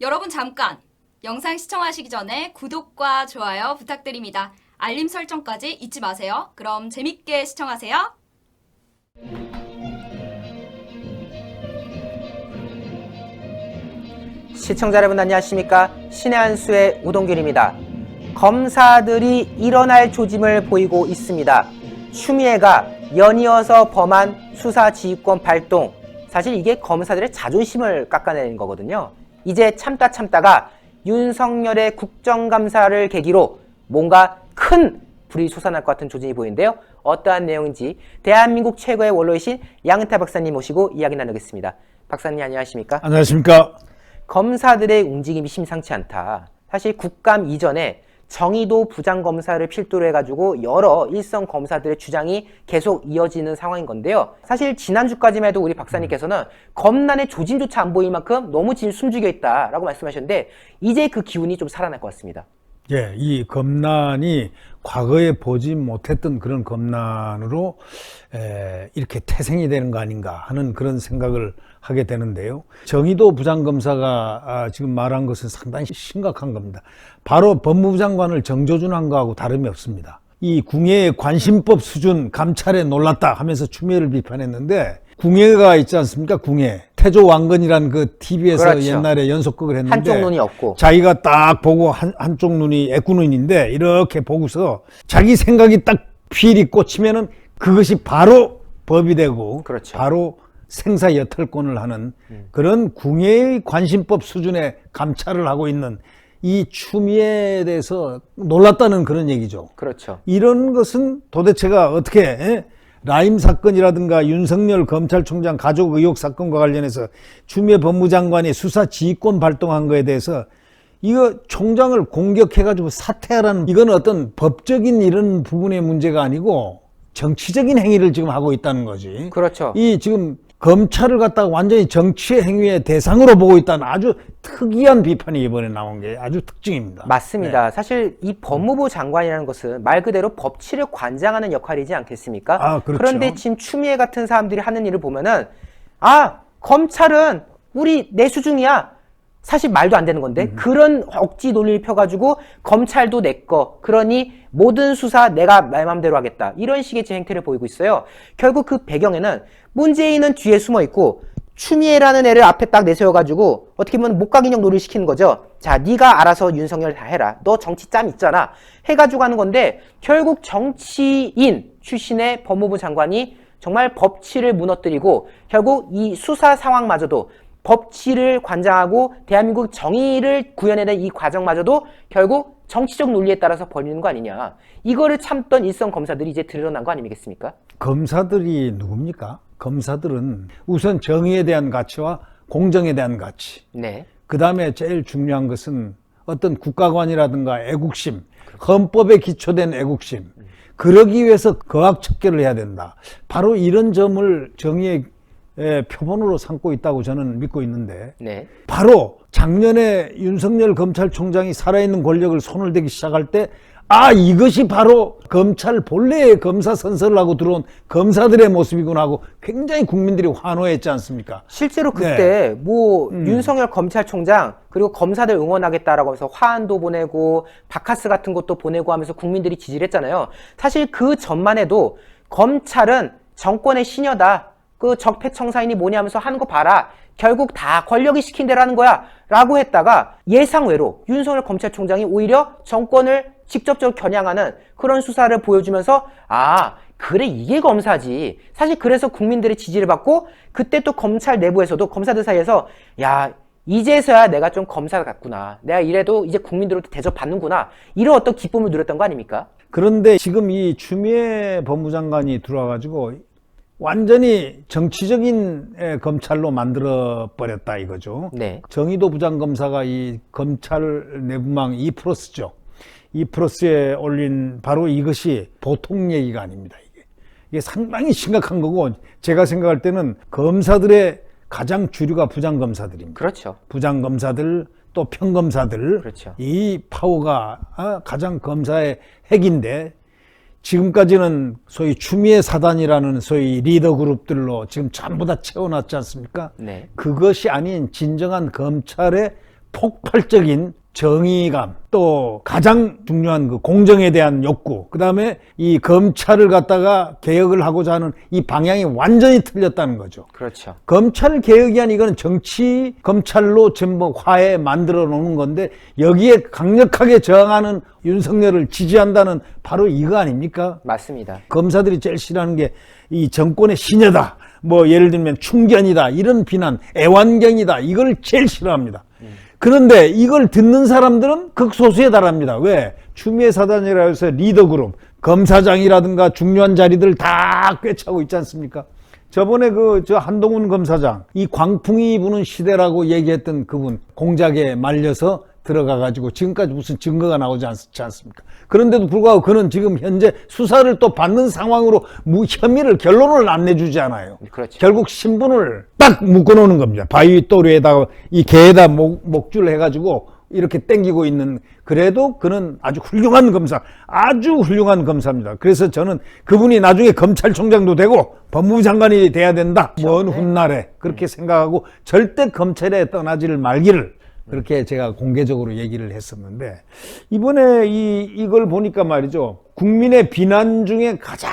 여러분 잠깐! 영상 시청하시기 전에 구독과 좋아요 부탁드립니다. 알림 설정까지 잊지 마세요. 그럼 재밌게 시청하세요. 시청자 여러분 안녕하십니까? 신의 한 수의 우동길입니다. 검사들이 일어날 조짐을 보이고 있습니다. 추미애가 연이어서 범한 수사지휘권 발동, 사실 이게 검사들의 자존심을 깎아내는 거거든요. 이제 참다가 윤석열의 국정감사를 계기로 뭔가 큰 불이 솟아날 것 같은 조짐이 보이는데요. 어떠한 내용인지 대한민국 최고의 원로이신 양은태 박사님 모시고 이야기 나누겠습니다. 박사님 안녕하십니까? 안녕하십니까? 검사들의 움직임이 심상치 않다. 사실 국감 이전에 정의도 부장검사를 필두로 해가지고 여러 일선 검사들의 주장이 계속 이어지는 상황인 건데요. 사실 지난주까지만 해도 우리 박사님께서는 검난의 조짐조차 안 보일 만큼 너무 지금 숨죽여 있다라고 말씀하셨는데 이제 그 기운이 좀 살아날 것 같습니다. 예, 이 검난이 과거에 보지 못했던 그런 검난으로 이렇게 태생이 되는 거 아닌가 하는 그런 생각을 하게 되는데요. 정의도 부장검사가 지금 말한 것은 상당히 심각한 겁니다. 바로 법무부 장관을 정조준한 거하고 다름이 없습니다. 이 궁예의 관심법 수준 감찰에 놀랐다 하면서 추미애를 비판했는데, 궁예가 있지 않습니까? 궁예. 태조 왕건이라는 그 TV에서 그렇죠. 옛날에 연속극을 했는데 한쪽 눈이 없고 자기가 딱 보고 한쪽 눈이 애꾸눈인데 이렇게 보고서 자기 생각이 딱 필이 꽂히면은 그것이 바로 법이 되고 그렇죠. 바로 생사 여탈권을 하는 그런 궁예의 관심법 수준의 감찰을 하고 있는 이 추미애에 대해서 놀랐다는 그런 얘기죠. 그렇죠. 이런 것은 도대체가 어떻게 라임 사건이라든가 윤석열 검찰총장 가족 의혹 사건과 관련해서 추미애 법무장관이 수사 지휘권 발동한 거에 대해서 이거 총장을 공격해가지고 사퇴하라는, 이건 어떤 법적인 이런 부분의 문제가 아니고 정치적인 행위를 지금 하고 있다는 거지. 그렇죠. 이 지금 검찰을 갖다가 완전히 정치의 행위의 대상으로 보고 있다는 아주 특이한 비판이 이번에 나온 게 아주 특징입니다. 맞습니다. 네. 사실 이 법무부 장관이라는 것은 말 그대로 법치를 관장하는 역할이지 않겠습니까? 아, 그렇죠. 그런데 지금 추미애 같은 사람들이 하는 일을 보면은 검찰은 우리 내수중이야. 사실 말도 안 되는 건데 그런 억지 논리를 펴가지고 검찰도 내 거, 그러니 모든 수사 내가 내 맘대로 하겠다, 이런 식의 지금 행태를 보이고 있어요. 결국 그 배경에는 문재인은 뒤에 숨어 있고 추미애라는 애를 앞에 딱 내세워가지고 어떻게 보면 목각인형 놀이를 시키는 거죠. 자, 네가 알아서 윤석열 다 해라, 너 정치 짬 있잖아 해가지고 하는 건데, 결국 정치인 출신의 법무부 장관이 정말 법치를 무너뜨리고 결국 이 수사 상황마저도 법치를 관장하고 대한민국 정의를 구현해낸 이 과정마저도 결국 정치적 논리에 따라서 벌리는 거 아니냐. 이거를 참던 일선 검사들이 이제 드러난 거 아니겠습니까? 검사들이 누굽니까? 검사들은 우선 정의에 대한 가치와 공정에 대한 가치, 네. 그 다음에 제일 중요한 것은 어떤 국가관이라든가 애국심, 헌법에 기초된 애국심, 그러기 위해서 거학척결을 해야 된다. 바로 이런 점을 정의의 표본으로 삼고 있다고 저는 믿고 있는데, 네. 바로 작년에 윤석열 검찰총장이 살아있는 권력을 손을 대기 시작할 때 이것이 바로 검찰 본래의 검사 선서를 하고 들어온 검사들의 모습이구나 하고 굉장히 국민들이 환호했지 않습니까? 실제로 그때 윤석열 검찰총장 그리고 검사들 응원하겠다라고 하면서 화환도 보내고 바카스 같은 것도 보내고 하면서 국민들이 지지를 했잖아요. 사실 그 전만 해도 검찰은 정권의 시녀다, 그 적폐청사인이 뭐냐 하면서 하는 거 봐라, 결국 다 권력이 시킨 대로 하는 거야 라고 했다가 예상외로 윤석열 검찰총장이 오히려 정권을 직접적으로 겨냥하는 그런 수사를 보여주면서 그래 이게 검사지. 사실 그래서 국민들의 지지를 받고 그때 또 검찰 내부에서도 검사들 사이에서 이제서야 내가 좀 검사 같구나, 내가 이래도 이제 국민들로부터 대접받는구나, 이런 어떤 기쁨을 누렸던 거 아닙니까? 그런데 지금 이 추미애 법무장관이 들어와가지고 완전히 정치적인 검찰로 만들어 버렸다 이거죠. 네. 정의도 부장검사가 이 검찰 내부망 2+죠. 2+에 올린 바로 이것이 보통 얘기가 아닙니다. 이게 상당히 심각한 거고, 제가 생각할 때는 검사들의 가장 주류가 부장검사들입니다. 그렇죠. 부장검사들, 또 평검사들, 그렇죠. 이 파워가 가장 검사의 핵인데, 지금까지는 소위 추미애 사단이라는 소위 리더 그룹들로 지금 전부 다 채워놨지 않습니까? 네. 그것이 아닌 진정한 검찰의 폭발적인 정의감, 또 가장 중요한 그 공정에 대한 욕구, 그 다음에 이 검찰을 갖다가 개혁을 하고자 하는 이 방향이 완전히 틀렸다는 거죠. 그렇죠. 검찰 개혁이 아닌 이거는 정치 검찰로 전부 화해 만들어 놓는 건데 여기에 강력하게 저항하는 윤석열을 지지한다는 바로 이거 아닙니까? 맞습니다. 검사들이 제일 싫어하는 게 이 정권의 신여다, 뭐 예를 들면 충견이다, 이런 비난, 애완경이다, 이걸 제일 싫어합니다. 그런데 이걸 듣는 사람들은 극소수에 달합니다. 왜? 추미애 사단이라 해서 리더그룹, 검사장이라든가 중요한 자리들 다 꿰차고 있지 않습니까? 저번에 저 한동훈 검사장, 이 광풍이 부는 시대라고 얘기했던 그분, 공작에 말려서 들어가가지고 지금까지 무슨 증거가 나오지 않지 않습니까? 그런데도 불구하고 그는 지금 현재 수사를 또 받는 상황으로 혐의를, 결론을 안 내주지 않아요. 그렇죠. 결국 신분을 딱 묶어놓는 겁니다. 바위 또리에다가 이 개에다 목줄 해가지고 이렇게 땡기고 있는, 그래도 그는 아주 훌륭한 검사, 아주 훌륭한 검사입니다. 그래서 저는 그분이 나중에 검찰총장도 되고 법무부 장관이 돼야 된다. 먼 훗날에 그렇게 생각하고 절대 검찰에 떠나지를 말기를 그렇게 제가 공개적으로 얘기를 했었는데, 이번에 이걸 보니까 말이죠. 국민의 비난 중에 가장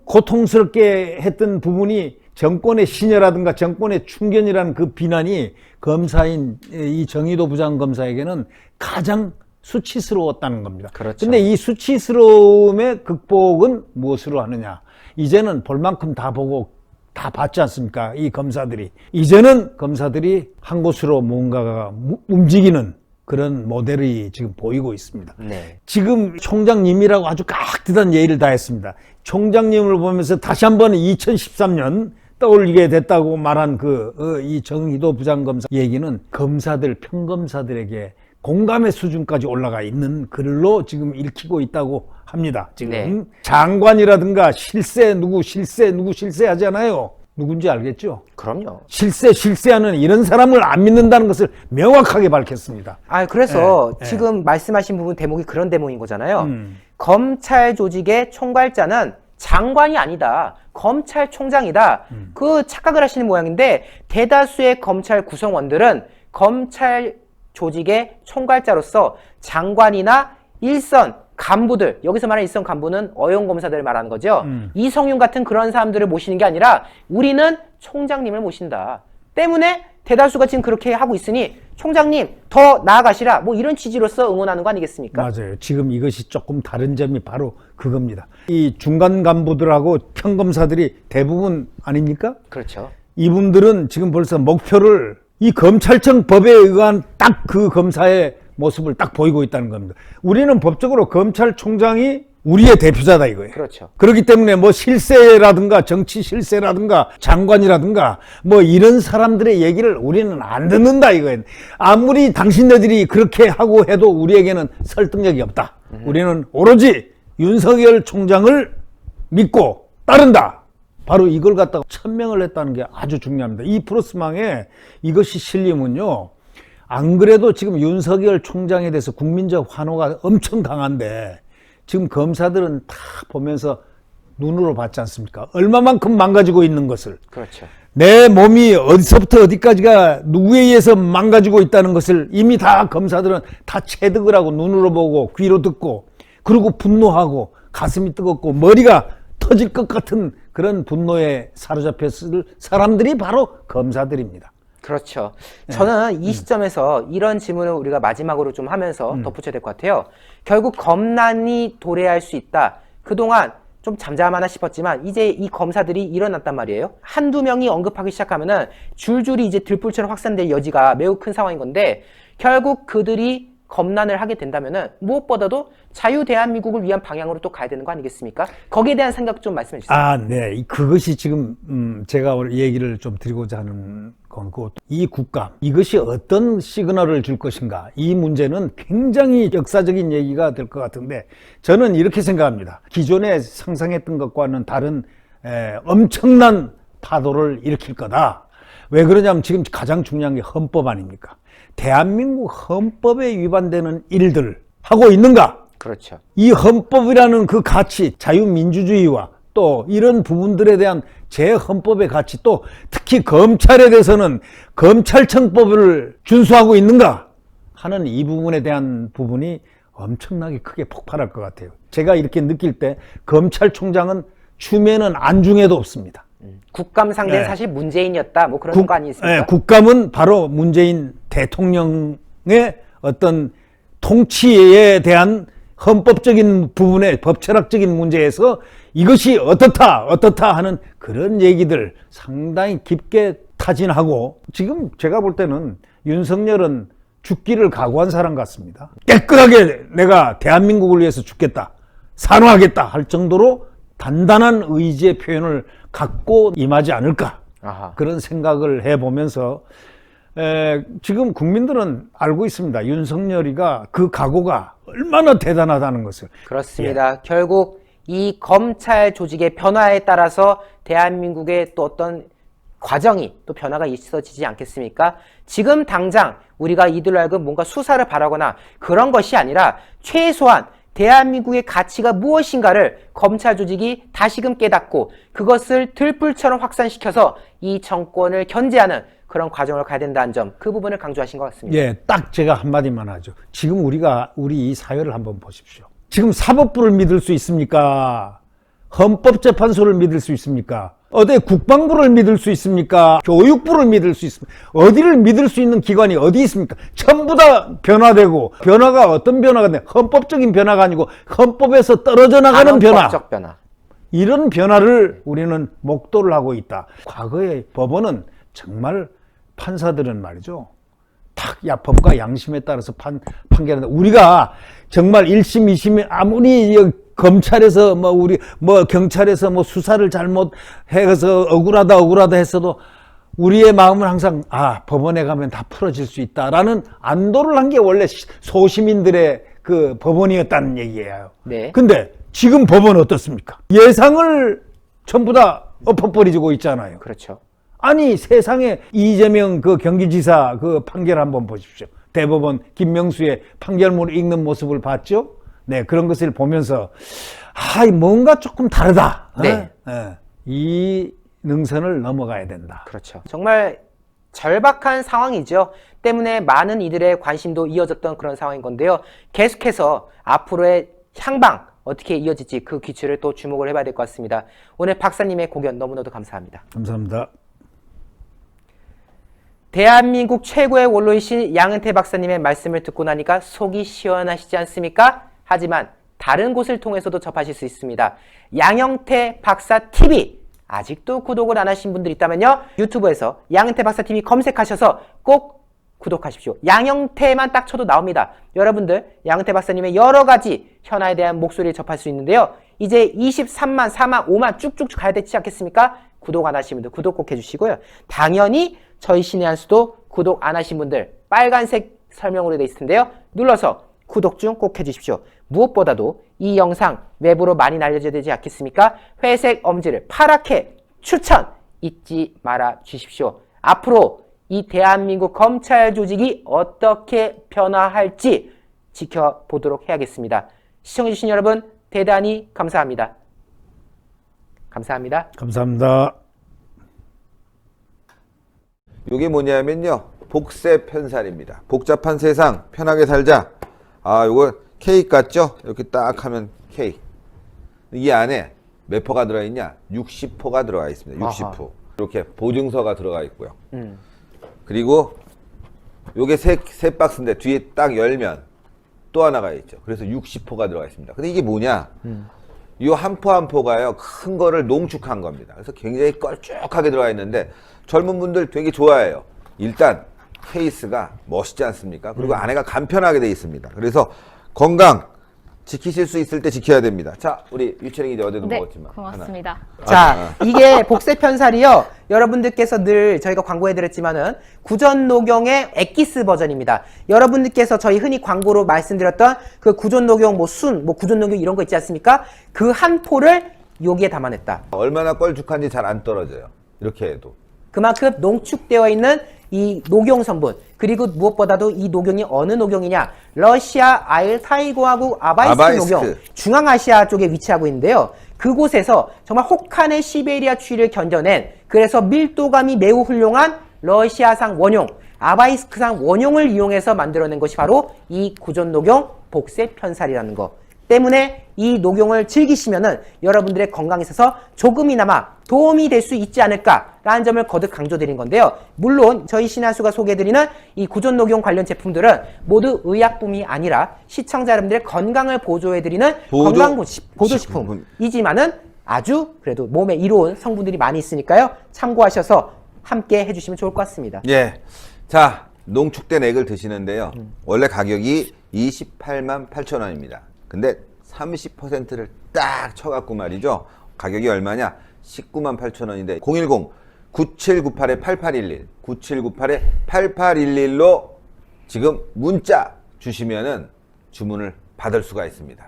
고통스럽게 했던 부분이 정권의 신여라든가 정권의 충견이라는 그 비난이 검사인 이 정의도 부장검사에게는 가장 수치스러웠다는 겁니다. 그렇죠. 근데 이 수치스러움의 극복은 무엇으로 하느냐? 이제는 볼 만큼 다 보고 다 봤지 않습니까? 이 검사들이. 이제는 검사들이 한 곳으로 뭔가가 움직이는 그런 모델이 지금 보이고 있습니다. 네. 지금 총장님이라고 아주 깍듯한 예의를 다했습니다. 총장님을 보면서 다시 한번 2013년 떠올리게 됐다고 말한 이 정의도 부장검사 얘기는 검사들, 평검사들에게 공감의 수준까지 올라가 있는 글로 지금 읽히고 있다고 합니다. 지금 네. 장관이라든가 실세 누구 하잖아요. 누군지 알겠죠? 그럼요. 실세하는 이런 사람을 안 믿는다는 것을 명확하게 밝혔습니다. 그래서 네. 지금 말씀하신 부분 대목이 그런 대목인 거잖아요. 검찰 조직의 총괄자는 장관이 아니다. 검찰총장이다. 그 착각을 하시는 모양인데, 대다수의 검찰 구성원들은 검찰 조직의 총괄자로서 장관이나 일선 간부들, 여기서 말하는 일선 간부는 어용 검사들을 말하는 거죠. 이성윤 같은 그런 사람들을 모시는 게 아니라 우리는 총장님을 모신다. 때문에 대다수가 지금 그렇게 하고 있으니 총장님 더 나아가시라, 뭐 이런 취지로서 응원하는 거 아니겠습니까? 맞아요. 지금 이것이 조금 다른 점이 바로 그겁니다. 이 중간 간부들하고 평검사들이 대부분 아닙니까? 그렇죠. 이분들은 지금 벌써 목표를 이 검찰청 법에 의한 딱 그 검사의 모습을 딱 보이고 있다는 겁니다. 우리는 법적으로 검찰총장이 우리의 대표자다 이거예요. 그렇죠. 그렇기 때문에 뭐 실세라든가 정치 실세라든가 장관이라든가 뭐 이런 사람들의 얘기를 우리는 안 듣는다 이거예요. 아무리 당신네들이 그렇게 하고 해도 우리에게는 설득력이 없다. 우리는 오로지 윤석열 총장을 믿고 따른다. 바로 이걸 갖다가 천명을 했다는 게 아주 중요합니다. 이 프로스망에 이것이 실리면요, 안 그래도 지금 윤석열 총장에 대해서 국민적 환호가 엄청 강한데 지금 검사들은 다 보면서 눈으로 봤지 않습니까? 얼마만큼 망가지고 있는 것을. 그렇죠. 내 몸이 어디서부터 어디까지가 누구에 의해서 망가지고 있다는 것을 이미 다 검사들은 다 체득을 하고 눈으로 보고 귀로 듣고, 그리고 분노하고 가슴이 뜨겁고 머리가 터질 것 같은 그런 분노에 사로잡혔을 사람들이 바로 검사들입니다. 그렇죠. 저는 이 시점에서 이런 질문을 우리가 마지막으로 좀 하면서 덧붙여야 될 것 같아요. 결국 검난이 도래할 수 있다. 그동안 좀 잠잠하나 싶었지만 이제 이 검사들이 일어났단 말이에요. 한두 명이 언급하기 시작하면은 줄줄이 이제 들불처럼 확산될 여지가 매우 큰 상황인 건데, 결국 그들이 검난을 하게 된다면은 무엇보다도 자유 대한민국을 위한 방향으로 또 가야 되는 거 아니겠습니까? 거기에 대한 생각 좀 말씀해 주세요. 네. 그것이 지금 제가 얘기를 좀 드리고자 하는 건고, 이 국감, 이것이 어떤 시그널을 줄 것인가, 이 문제는 굉장히 역사적인 얘기가 될 것 같은데, 저는 이렇게 생각합니다. 기존에 상상했던 것과는 다른 엄청난 파도를 일으킬 거다. 왜 그러냐면 지금 가장 중요한 게 헌법 아닙니까? 대한민국 헌법에 위반되는 일들 하고 있는가? 그렇죠. 이 헌법이라는 그 가치, 자유민주주의와 또 이런 부분들에 대한 제 헌법의 가치, 또 특히 검찰에 대해서는 검찰청법을 준수하고 있는가? 하는 이 부분에 대한 부분이 엄청나게 크게 폭발할 것 같아요. 제가 이렇게 느낄 때 검찰총장은 추미애는 안중에도 없습니다. 국감 상대는 네. 사실 문재인이었다. 뭐 그런 거 아니겠습니까? 네, 국감은 바로 문재인 대통령의 어떤 통치에 대한 헌법적인 부분의 법철학적인 문제에서 이것이 어떻다 하는 그런 얘기들 상당히 깊게 타진하고, 지금 제가 볼 때는 윤석열은 죽기를 각오한 사람 같습니다. 깨끗하게 내가 대한민국을 위해서 죽겠다, 산화하겠다 할 정도로 단단한 의지의 표현을 갖고 임하지 않을까, 아하. 그런 생각을 해보면서 지금 국민들은 알고 있습니다. 윤석열이가 그 각오가 얼마나 대단하다는 것을. 그렇습니다. 결국 이 검찰 조직의 변화에 따라서 대한민국의 또 어떤 과정이 또 변화가 있어지지 않겠습니까? 지금 당장 우리가 이들로 하여금 뭔가 수사를 바라거나 그런 것이 아니라 최소한 대한민국의 가치가 무엇인가를 검찰 조직이 다시금 깨닫고 그것을 들불처럼 확산시켜서 이 정권을 견제하는 그런 과정을 가야 된다는 점, 그 부분을 강조하신 것 같습니다. 예, 딱 제가 한마디만 하죠. 지금 우리 이 사회를 한번 보십시오. 지금 사법부를 믿을 수 있습니까? 헌법재판소를 믿을 수 있습니까? 어디 국방부를 믿을 수 있습니까? 교육부를 믿을 수 있습니까? 어디를 믿을 수 있는 기관이 어디 있습니까? 전부 다 변화되고, 변화가 어떤 변화가 돼? 헌법적인 변화가 아니고 헌법에서 떨어져 나가는 변화. 헌법적 변화. 이런 변화를 우리는 목도를 하고 있다. 과거의 법원은 정말 판사들은 말이죠, 야, 법과 양심에 따라서 판결한다. 우리가 정말 1심, 2심에 아무리 검찰에서 경찰에서 수사를 잘못해서 억울하다 했어도 우리의 마음은 항상 법원에 가면 다 풀어질 수 있다라는 안도를 한 게 원래 소시민들의 그 법원이었다는 얘기예요. 네. 근데 지금 법원은 어떻습니까? 예상을 전부 다 엎어버리고 있잖아요. 그렇죠. 아니, 세상에 이재명 그 경기지사 그 판결 한번 보십시오. 대법원 김명수의 판결문을 읽는 모습을 봤죠? 네, 그런 것을 보면서 뭔가 조금 다르다. 네. 이 능선을 넘어가야 된다. 그렇죠. 정말 절박한 상황이죠. 때문에 많은 이들의 관심도 이어졌던 그런 상황인 건데요. 계속해서 앞으로의 향방 어떻게 이어질지 그 기초를 또 주목을 해봐야 될 것 같습니다. 오늘 박사님의 고견 너무나도 감사합니다. 감사합니다. 대한민국 최고의 원로이신 양은태 박사님의 말씀을 듣고 나니까 속이 시원하시지 않습니까? 하지만 다른 곳을 통해서도 접하실 수 있습니다. 양영태 박사 TV, 아직도 구독을 안 하신 분들 있다면요, 유튜브에서 양은태 박사 TV 검색하셔서 꼭 구독하십시오. 양영태만 딱 쳐도 나옵니다. 여러분들 양은태 박사님의 여러 가지 현안에 대한 목소리를 접할 수 있는데요. 이제 23만, 4만, 5만 쭉쭉 가야 되지 않겠습니까? 구독 안 하신 분들 구독 꼭 해주시고요. 당연히 저희 신의 한 수도 구독 안 하신 분들 빨간색 설명으로 되어 있을 텐데요. 눌러서 구독 중 꼭 해주십시오. 무엇보다도 이 영상 외부로 많이 날려져야 되지 않겠습니까? 회색 엄지를 파랗게 추천 잊지 말아 주십시오. 앞으로 이 대한민국 검찰 조직이 어떻게 변화할지 지켜보도록 해야겠습니다. 시청해주신 여러분 대단히 감사합니다. 감사합니다. 감사합니다. 이게 뭐냐면요, 복세 편살입니다. 복잡한 세상 편하게 살자. 요거 케이크 같죠? 이렇게 딱 하면 케이크. 이 안에 몇 포가 들어있냐? 60포가 들어가 있습니다. 60포. 아하. 이렇게 보증서가 들어가 있고요. 그리고 요게 세 박스인데 뒤에 딱 열면 또 하나가 있죠. 그래서 60포가 들어가 있습니다. 근데 이게 뭐냐? 이 한 포 한 포가요, 큰 거를 농축한 겁니다. 그래서 굉장히 걸쭉하게 들어가 있는데 젊은 분들 되게 좋아해요. 일단 케이스가 멋있지 않습니까? 그리고 안에가 간편하게 돼 있습니다. 그래서 건강 지키실 수 있을 때 지켜야 됩니다. 자, 우리 유채링이 이제 어제도 네, 먹었지만 고맙습니다. 자, 이게 복세편살이요. 여러분들께서 늘 저희가 광고해드렸지만은 구전녹용의 엑기스 버전입니다. 여러분들께서 저희 흔히 광고로 말씀드렸던 그 구전녹용 구전녹용 이런 거 있지 않습니까? 그 한 포를 여기에 담아냈다. 얼마나 껄쭉한지 잘 안 떨어져요. 이렇게 해도. 그만큼 농축되어 있는 이 녹용 성분, 그리고 무엇보다도 이 녹용이 어느 녹용이냐, 러시아 알타이고화국 아바이스크 녹용, 중앙아시아 쪽에 위치하고 있는데요. 그곳에서 정말 혹한의 시베리아 추위를 견뎌낸, 그래서 밀도감이 매우 훌륭한 러시아산 원용, 아바이스크산 원용을 이용해서 만들어낸 것이 바로 이 구존녹용 복세 편살이라는 거 때문에 이 녹용을 즐기시면은 여러분들의 건강에 있어서 조금이나마 도움이 될 수 있지 않을까라는 점을 거듭 강조드린 건데요. 물론 저희 신한수가 소개해드리는 이 구존녹용 관련 제품들은 모두 의약품이 아니라 시청자 여러분들의 건강을 보조해드리는 보조식품이지만은 아주 그래도 몸에 이로운 성분들이 많이 있으니까요. 참고하셔서 함께 해주시면 좋을 것 같습니다. 예. 자, 농축된 액을 드시는데요. 원래 가격이 28만 8천 원입니다. 근데 30%를 딱 쳐갖고 말이죠. 가격이 얼마냐? 19만 8천 원인데 010-9798-8811 9798-8811로 지금 문자 주시면은 주문을 받을 수가 있습니다.